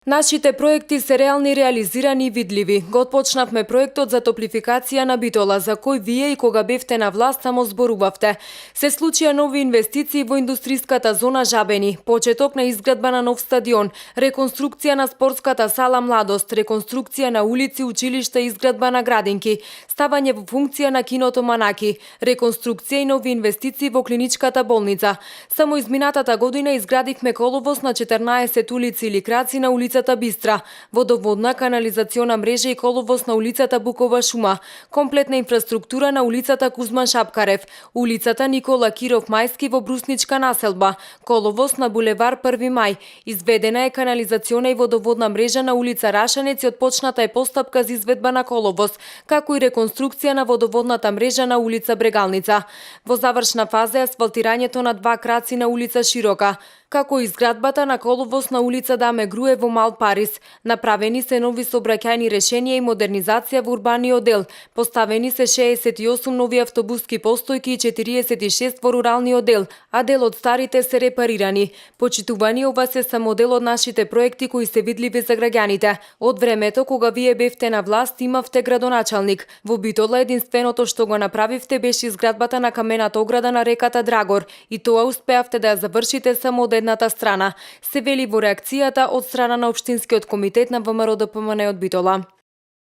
Нашите проекти се реални, реализирани и видливи. Го отпочнавме проектот за топлификација на Битола, за кој вие и кога бевте на власт само зборувавте. Се случија нови инвестиции во индустријската зона Жабени, почеток на изградба на нов стадион, реконструкција на спортската сала Младост, реконструкција на улици, училишта и изградба на градинки, ставање во функција на киното Манаки, реконструкција и нови инвестиции во клиничката болница. Само изминатата година изградивме коловоз на 14 улици или краци на улицата Бистра, водоводна канализациона мрежа и коловоз на улицата Букова шума, комплетна инфраструктура на улицата Кузман Шапкарев, улицата Никола Киров Мајски во Брусничка населба, коловоз на булевар 1 мај, изведена е канализациона и водоводна мрежа на улица Рашанец и отпочната е постапка за изведба на коловоз, како и реконструкција на водоводната мрежа на улица Брегалница. Во завршна фаза е асфалтирањето на 2 краци на улица Широка, како и изградбата на коловоз на улица Даме Груе во Мал Парис. Направени се нови сообраќајни решенија и модернизација во урбаниот дел. Поставени се 68 нови автобуски постојки и 46 во руралниот дел, а дел од старите се репарирани. Почитувани, ова се само дел од нашите проекти кои се видливи за граѓаните. Од времето кога вие бевте на власт имавте градоначалник. Во Битола единственото што го направивте беше изградбата на камената ограда на реката Драгор и тоа успеавте да ја завршите само од едната страна, се вели во реакцијата од страна на Општинскиот комитет на ВМРО ДПМН од Битола.